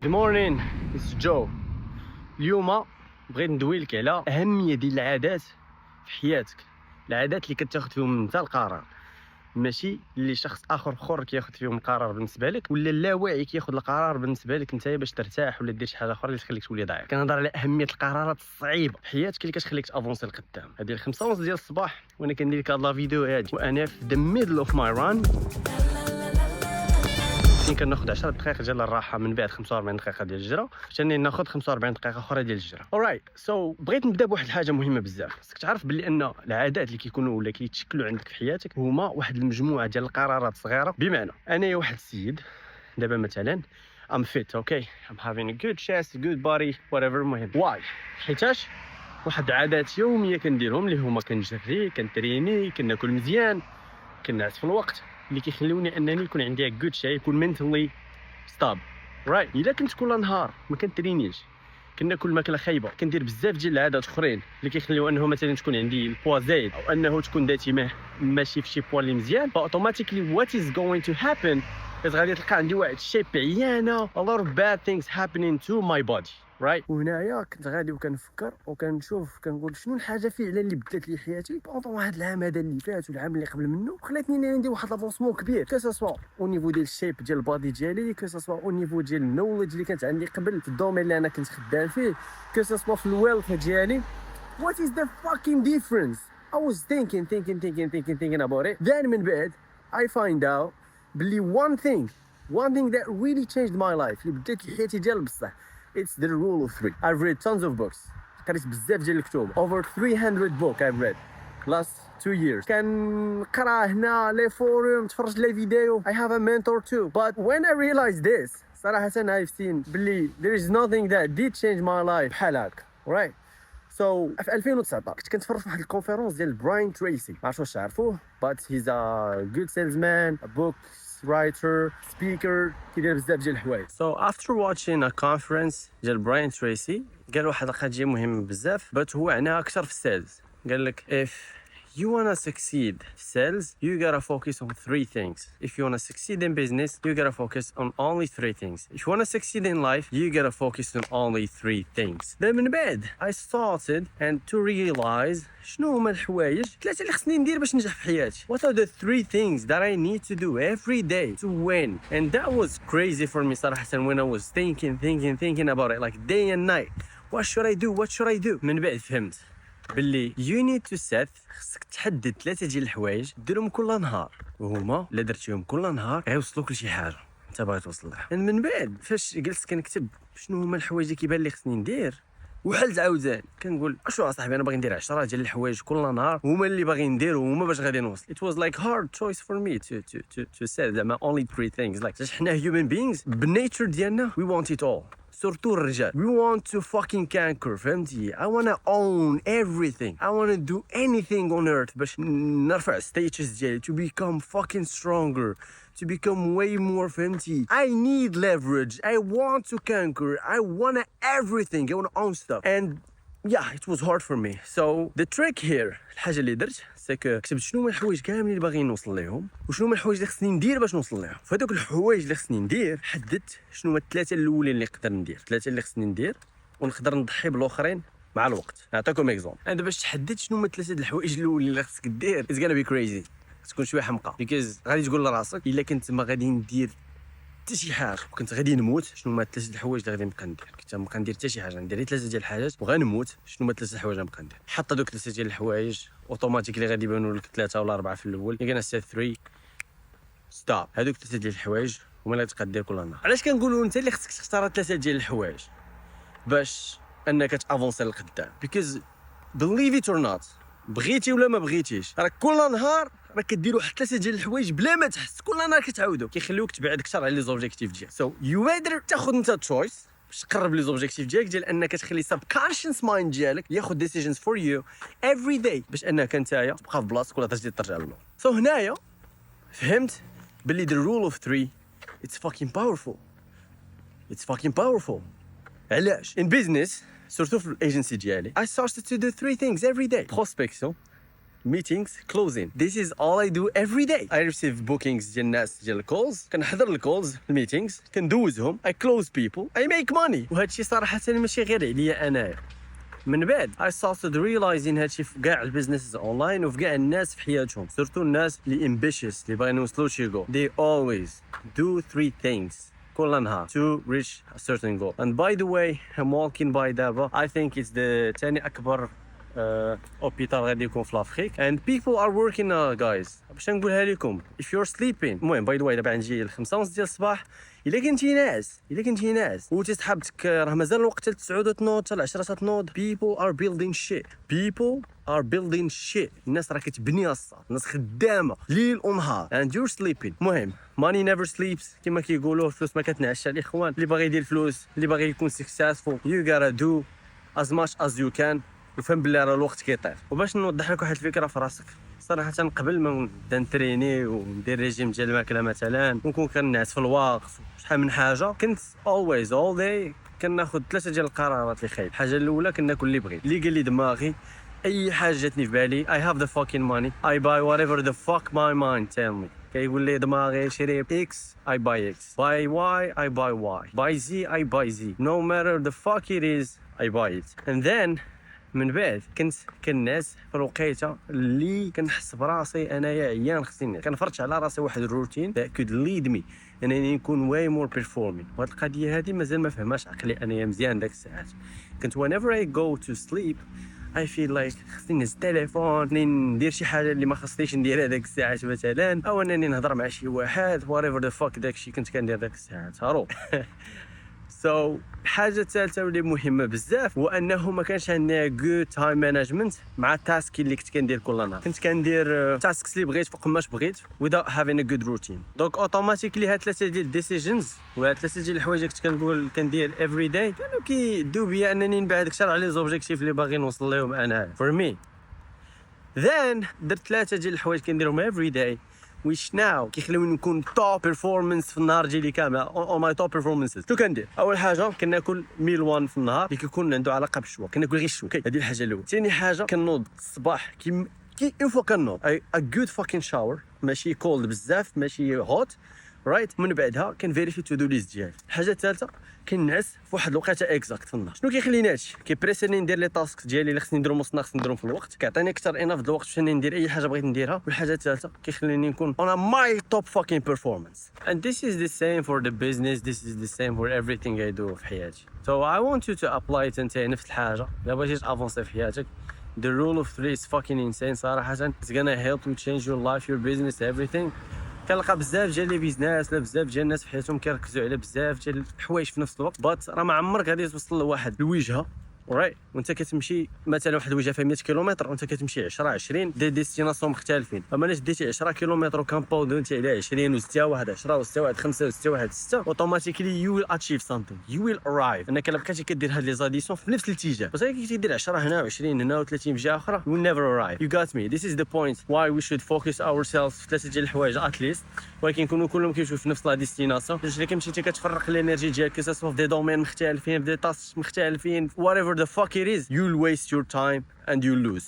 Good morning, it's Joe. اليوم بغيت ندوي لك على أهمية ديال العادات في حياتك، العادات اللي كتاخد فيهم انت القرار، ماشي اللي شخص اخر كياخد فيهم القرار بالنسبه لك، ولا اللاواعي كياخد القرار بالنسبه لك انت باش ترتاح ولا دير شي حاجه اخرى اللي تخليك تولي ضعيف. كنهضر على اهميه القرارات الصعيبه في حياتك اللي كتخليك تافونسي لقدام. هذه 5:30 ديال الصباح وانا كندير لك هاد لا فيديو هادي وانا في the middle of my run. كناخذ 10 دقائق ديال الراحه من بعد 45 دقيقه ديال الجرة، ثاني ناخذ 45 دقيقه اخرى ديال الجرة. alright سو بغيت نبدا بواحد الحاجه مهمه بزاف. خصك تعرف بلي ان العادات اللي كيكونوا ولا كيتشكلوا عندك في حياتك هما واحد المجموعه ديال القرارات صغيره. بمعنى انايا واحد السيد دابا مثلا I'm fit, okay, I'm having a good chest, a good body, whatever. المهم واي حيتاش واحد عادات يوميه كنديرهم اللي هما كنجري، كنتريني، كناكل مزيان، كنعس في الوقت، اللي كيخلوني انني يكون عندي جود شيء، يكون منتلي ستاب رايت. الا كنت كل نهار ما كنترينيش، كناكل ماكله خايبه، كندير بزاف ديال العادات اخرين اللي كيخليو انه مثلا تكون عندي البوا زايد او انه تكون ذاتي ماشي في شي بوا اللي مزيان، فاوتوماتيكلي وات از جوينغ تو هابن از غادي تلقى عندي واحد الشيب عيانه a lot of bad things happening to my body right. وهنايا كنت غادي وكنفكر وكنشوف كنقول شنو الحاجه فعلا اللي بدلت لي حياتي بونطون واحد العام هذا اللي فات والعام اللي قبل منه، خلاتني انني ندير واحد لافونسمون كبير كو او نيفو ديال الشيب ديال البادي ديالي، كو او نيفو ديال النولج اللي كانت عندي قبل في الدومين اللي انا كنت خدام فيه، كو في الويلث ديالي. what is the fucking difference? I was thinking about it. Then من بعد I find out بلي one thing that really changed my life اللي بدات لي حياتي ديال بصح. It's the rule of three. I've read tons of books. قريت بزاف ديال الكتب. Over 300 book I've read last 2 years. كنقرا هنا لي فورم، تفرج لي فيديو. I have a mentor too. But when I realized this, صراحة I've seen بلي there is nothing that did change my life بحال هكا. Right? So في 2019 كنت كنتفرج في واحد الكونفيرونس ديال براين تريسي، ما عرفتش واش تعرفوه، but he's a good salesman, a book writer, speaker، كيدير بزاف ديال الحوايج. So after watching a conference ديال براين تريسي قال واحد القضيه مهمه بزاف، but هو عناها اكثر في السيلز. قال لك if you wanna succeed sales, you gotta focus on 3 things. If you wanna succeed in business, you gotta focus on only 3 things. If you wanna succeed in life, you gotta focus on only 3 things. Then من بعد I started and to realize شنو هما الحوايج ثلاثة اللي خصني ندير باش ننجح في حياتي. What are the 3 things that I need to do every day to win? And that was crazy for me صراحة when I was thinking about it like day and night. What should I do? من بعد فهمت باللي you need to set، خصك تحدد 3 ديال الحوايج ديرهم كل نهار، وهما الا درتيهم كل نهار غيوصلوك لشي حاجه انت باغي توصل لها. من بعد فاش جلست كنكتب شنو هما الحوايج اللي كيبان لي خصني ندير، وحلت عاوتاني كنقول اشو اصاحبي انا باغي ندير 10 ديال الحوايج كل نهار هما اللي باغي ندير وهما باش غادي نوصل. It was like hard choice for me to set them only 3 things. Like حنا human beings بالنيتشر ديالنا we want it all. سورتو الرجال we want to fucking conquer، فهمتي؟ I wanna own everything. I wanna do anything on earth باش نرفع stages ديالي to become fucking stronger, to become way more، فهمتي؟ I need leverage. I want to conquer. I wanna everything. I wanna own stuff. And yeah, it was hard for me. So the trick here، الحاجه اللي درت سكو كتبت شنو هما الحوايج كاملين اللي باغي نوصل ليهم وشنو هما الحوايج اللي خصني ندير باش نوصل ليهم. فهذوك الحوايج اللي خصني ندير حددت شنو هما الثلاثه الاولين اللي نقدر ندير، الثلاثه اللي خصني ندير ونقدر نضحي بالاخرين مع الوقت. نعطيكم اكزومبل. انا باش تحدد شنو هما الثلاثه د الحوايج الاولين اللي خصك دير it's gonna be crazy، تكون شويه حمقى بيكوز غادي تقول لراسك الا كنت ما غادي ندير حتى شي حاجه وكنت غادي نموت شنو هما الثلاثه الحوايج اللي غادي نبقى ندير. كنت ما غندير حتى شي حاجه، ندير 3 ديال الحاجات وغنموت شنو هما 3 الحوايج اللي نبقى ندير. حط هذوك 3 ديال الحوايج اوتوماتيكلي غادي يبانوا لك 3 ولا 4 في الاول. يا سيت 3 ستوب. هذوك 3 ديال الحوايج هما اللي تقدر دير كل نهار. علاش كنقولوا انت اللي خصك تختار 3 ديال الحوايج باش انك تافونسي لقدام؟ بيكوز believe it or not، بغيتي ولا ما بغيتيش راك كل نهار راك كدير واحد 3 ديال الحوايج بلا ما تحس، كل نهار كتعاودو كيخليوك تبعد اكثر على لي زوبجيكتيف ديالك. سو يو ايذر تاخذ انت تشويس باش تقرب لي زوبجيكتيف ديالك ديال انك تخلي سبكونشس مايند ديالك ياخذ ديسيجنز فور يو افري داي باش انك نتايا تبقى في بلاصتك ولا تجي ترجع للور. سو هنايا فهمت باللي the rule of 3 it's fucking powerful. علاش؟ in business سورتو في الايجنسي ديالي I started to do 3 things every day: prospection, meetings closing. This is all I do every day. I receive bookings ديال الناس ديال الكولز، كنحضر الكولز الميتينغز كندوزهم. I close people, I make money. وهذا الشيء صراحه ماشي غير عليا انايا. من بعد I started realizing هادشي في كاع البيزنسز اونلاين وفي كاع الناس في حياتهم، سورتو الناس اللي ambitious اللي باغيين يوصلوا لشي goal. They always do 3 things كل نهار to reach a certain goal. And by the way, I'm walking by دابا. I think it's the ثاني اكبر اوبيتال غادي يكون في لافريك. And people are working guys. باش نقولها لكم if you're sleeping. المهم باي ذا واي دابا عندي 5:30 ديال الصباح. الا كنتي ناعس وتسحبتك راه مازال الوقت حتى 9 تنوض حتى 10 تنوض. People are building shit. الناس راه كتبني الصاد، الناس خدامه ليل ونهار and you're sleeping. المهم money never sleeps كما كيقولوا، الفلوس ما كتنعش الاخوان. اللي باغي يدير فلوس، اللي باغي يكون successful, you gotta do as much as you can. وفهم بلي راه الوقت كيطير. وباش نوضح لك واحد الفكره في راسك، صراحه قبل ما نبدا نتريني وندير ريجيم ديال الماكله مثلا ونكون كنعس في الوقت شحال من حاجه، كنت always all day كناخذ 3 ديال القرارات اللي خايب. الحاجه الاولى كناكل اللي بغيت، اللي قال لي دماغي اي حاجه جاتني في بالي I have the fucking money I buy whatever the fuck my mind tell me. كيقول لي دماغي شري X I buy X, buy Y I buy Y, buy Z I buy Z, no matter the fuck it is I buy it. And then من بعد كنت كنعس في الوقيته اللي كنحس براسي انايا عيان خصني نعس. كنفرض على راسي واحد الروتين that could lead me انني نكون way more performing. وهاد القضيه هذه مازال ما فهماش عقلي انايا مزيان داك الساعات. كنت whenever I go to sleep I feel like خصني نهز التليفون، ندير شي حاجه اللي ما خصنيش نديرها داك الساعات مثلا، او انني نهضر مع شي واحد whatever the fuck داك الشيء كنت كندير داك الساعات. هارو So الحاجه الثالثه واللي مهمه بزاف هو انه ما كانش عندنا good time management مع التاسك اللي كنت كندير كل نهار. كنت كندير تاسكس اللي بغيت فوق ماش بغيت without having a good routine. دونك اوتوماتيكلي هاد 3 ديال الديسيجنز وهاد 3 ديال الحوايج كنت كنقول كندير every day كانوا كيدوا بيا انني نبعد اكثر على لي زوبجيكتيف اللي باغي نوصل لهم انا for me. Then درت 3 ديال الحوايج كنديرهم every day which now كيخليوني نكون توب بيرفورمانس في النهار ديالي كامل on my top performances. شنو كندير؟ اول حاجه كناكل ميل وان في النهار اللي كيكون عنده علاقه بالشوا، كناكل غير الشوا. هذه الحاجه الاولى. ثاني حاجه كنوض الصباح كي اون فوا كنوض a good fucking shower، ماشي كولد بزاف ماشي هوت رايت. من بعدها كنفيريفي تو دو ليست ديالي. الحاجه الثالثه كنعس في واحد الوقيته اكزاكت في النهار. شنو كيخليني هادشي؟ كيبريسيني ندير لي تاسك ديالي اللي خصني نديرهم وسط خصني نديرهم في الوقت، كيعطيني اكثر اناف الوقت باش ندير اي حاجه بغيت نديرها. والحاجه الثالثه كيخليني نكون on my top fucking performance. And this is the same for the business, this is the same for everything I do في حياتي. So I want you to apply it انت نفس الحاجه. الا بغيتي تافونسي في حياتك the rule of 3 is fucking insane صراحه. It's gonna help you change your life, your business, everything. كنلقى بزاف ديال لي بيزنس لا بزاف ديال الناس في حياتهم كيركزوا على بزاف ديال الحوايج في نفس الوقت، بات راه ما عمرك غادي توصل لواحد الوجهه رايت وانت كتمشي مثلا واحد الوجهه فيها 100 كيلومتر وانت كتمشي 10 20 دي ديستيناسيون مختلفين. اما الا ديتي 10 كيلومتر وكنباودو انت على 20 و6 واحد 10 و6 واحد 5 و6 واحد 6 اوتوماتيكلي يو ويل اتشيف something, you will arrive. انك الا بقيتي كدير هاد لي زاديسيون في نفس الاتجاه بس كي تدير 10 هنا و20 هنا و30 في جهه اخرى you will never arrive. You got me. This is the point why we should focus ourselves في 3 ديال الحوايج at least، ولكن يكونوا كلهم كيمشيو في نفس لا ديستيناسيون. باش اللي كتمشي كتفرق الانرجي ديالك كيسوا في دي دومين مختلفين في دي تاسك مختلفين whatever the fuck it is you'll waste your time and you'll lose.